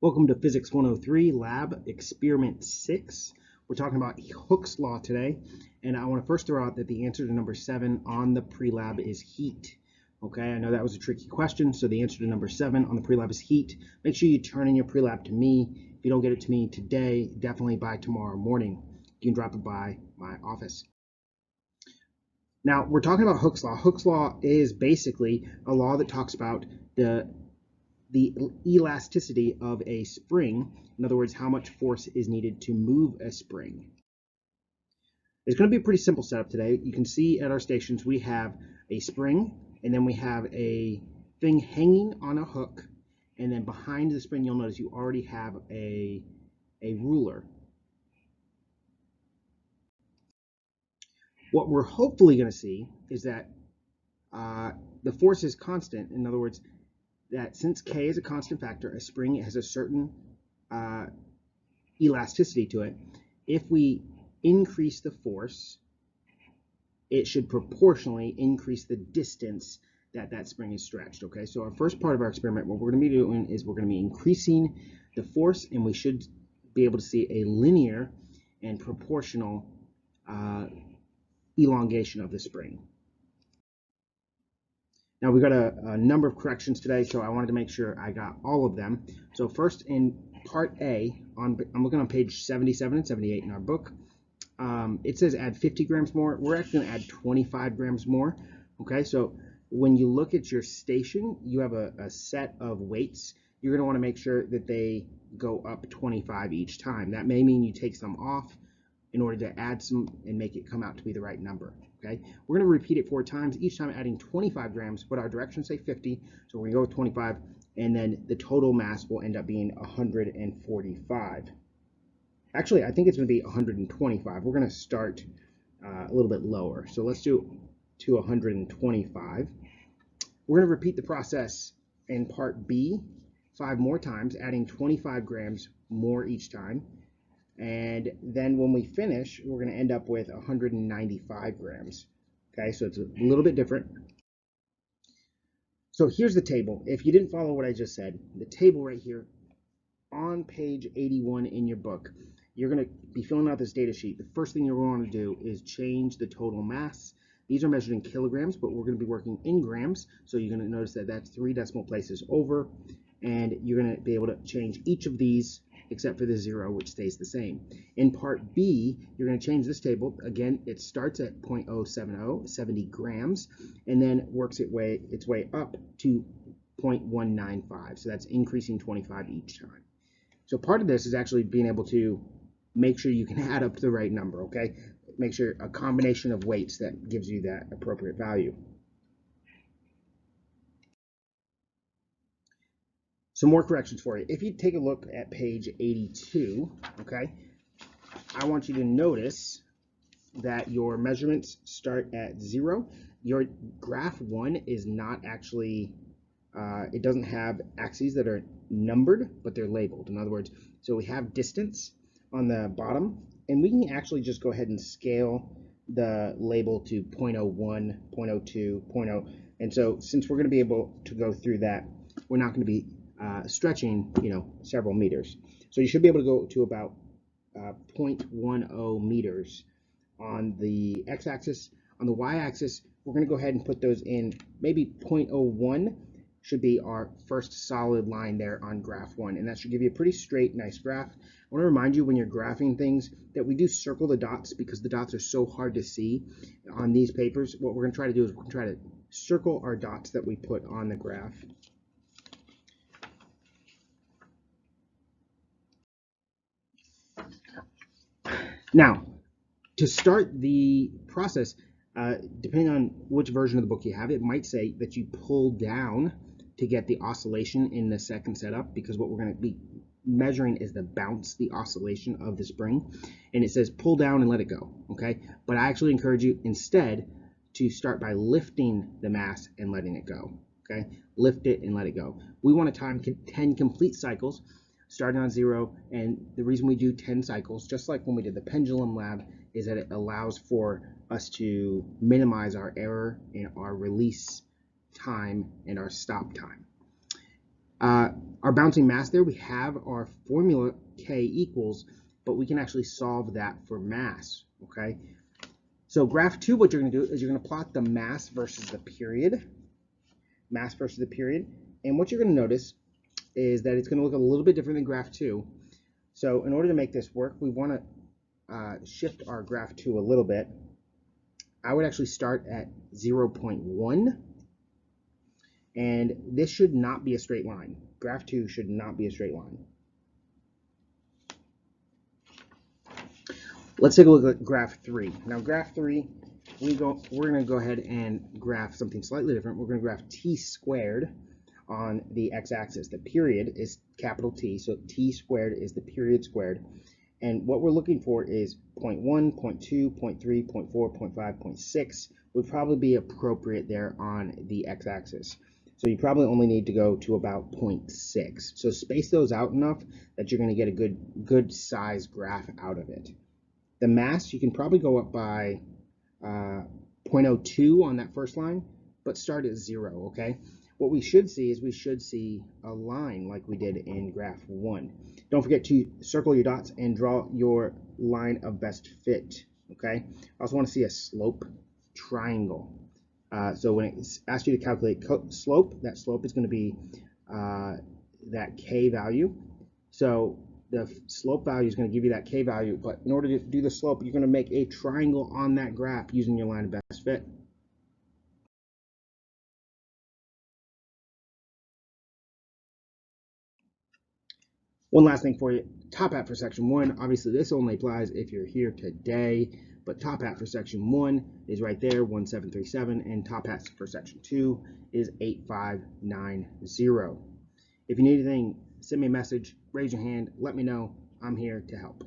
Welcome to Physics 103 Lab Experiment 6. We're talking about Hooke's Law today, and I want to first throw out that the answer to number 7 on the pre-lab is heat. Okay, I know that was a tricky question, so the answer to number 7 on the pre-lab is heat. Make sure you turn in your pre-lab to me. If you don't get it to me today, definitely by tomorrow morning. You can drop it by my office. Now, we're talking about Hooke's Law. Hooke's Law is basically a law that talks about the elasticity of a spring. In other words, how much force is needed to move a spring. It's going to be a pretty simple setup today. You can see at our stations we have a spring, and then we have a thing hanging on a hook, and then behind the spring you'll notice you already have a ruler. What we're hopefully going to see is that the force is constant. In other words, that since K is a constant factor, a spring has a certain elasticity to it. If we increase the force, it should proportionally increase the distance that that spring is stretched. Okay, so our first part of our experiment, what we're going to be doing is we're going to be increasing the force, and we should be able to see a linear and proportional elongation of the spring. Now we've got a number of corrections today, so I wanted to make sure I got all of them. So first in part A, I'm looking on page 77 and 78 in our book. It says add 50 grams more. We're actually going to add 25 grams more. Okay, so when you look at your station, you have a set of weights. You're going to want to make sure that they go up 25 each time. That may mean you take some off in order to add some and make it come out to be the right number. Okay, we're going to repeat it 4 times, each time adding 25 grams, but our directions say 50, so we're going to go with 25, and then the total mass will end up being 145. Actually, I think it's going to be 125. We're going to start a little bit lower, so let's do to 125. We're going to repeat the process in part B 5 more times, adding 25 grams more each time. And then when we finish, we're going to end up with 195 grams. Okay, so it's a little bit different. So here's the table. If you didn't follow what I just said, the table right here on page 81 in your book, you're going to be filling out this data sheet. The first thing you're going to do is change the total mass. These are measured in kilograms, but we're going to be working in grams. So you're going to notice that that's 3 decimal places over. And you're going to be able to change each of these except for the 0, which stays the same. In part B, you're going to change this table. Again, it starts at 0.070, 70 grams, and then works its way up to 0.195. So that's increasing 25 each time. So part of this is actually being able to make sure you can add up to the right number, okay? Make sure a combination of weights that gives you that appropriate value. Some more corrections for you. If you take a look at page 82, okay, I want you to notice that your measurements start at 0. Your graph 1 is not actually, it doesn't have axes that are numbered, but they're labeled. In other words, so we have distance on the bottom, and we can actually just go ahead and scale the label to 0.01, 0.02, 0.0. And so since we're going to be able to go through that, we're not going to be stretching, several meters. So you should be able to go to about 0.10 meters on the x-axis. On the y-axis, we're going to go ahead and put those in. Maybe 0.01 should be our first solid line there on graph 1, and that should give you a pretty straight, nice graph. I want to remind you when you're graphing things that we do circle the dots because the dots are so hard to see on these papers. What we're going to try to do is we're going to try to circle our dots that we put on the graph. Now, to start the process, depending on which version of the book you have, it might say that you pull down to get the oscillation in the second setup, because what we're going to be measuring is the bounce, the oscillation of the spring. And it says pull down and let it go, okay? But I actually encourage you instead to start by lifting the mass and letting it go, okay? Lift it and let it go. We want to time 10 complete cycles, starting on 0, and the reason we do 10 cycles, just like when we did the pendulum lab, is that it allows for us to minimize our error and our release time and our stop time. Our bouncing mass there, we have our formula K equals, but we can actually solve that for mass, okay? So graph 2, what you're going to do is you're going to plot the mass versus the period. Mass versus the period. And what you're going to notice is that it's going to look a little bit different than graph 2. So in order to make this work, we want to shift our graph 2 a little bit. I would actually start at 0.1. And this should not be a straight line. Graph 2 should not be a straight line. Let's take a look at graph 3. Now graph 3, we're going to go ahead and graph something slightly different. We're going to graph t squared on the x-axis. The period is capital T, so t squared is the period squared. And what we're looking for is 0.1, 0.2, 0.3, 0.4, 0.5, 0.6 would probably be appropriate there on the x-axis. So you probably only need to go to about 0.6. So space those out enough that you're going to get a good size graph out of it. The mass, you can probably go up by 0.02 on that first line, but start at 0, okay? What we should see is we should see a line like we did in graph 1. Don't forget to circle your dots and draw your line of best fit, okay? I also want to see a slope triangle. So when it asks you to calculate slope, that slope is going to be that K value. So the slope value is going to give you that K value, but in order to do the slope, you're going to make a triangle on that graph using your line of best fit. One last thing for you, top hat for section 1, obviously this only applies if you're here today, but top hat for section 1 is right there, 1737, and top hat for section 2 is 8590. If you need anything, send me a message, raise your hand, let me know. I'm here to help.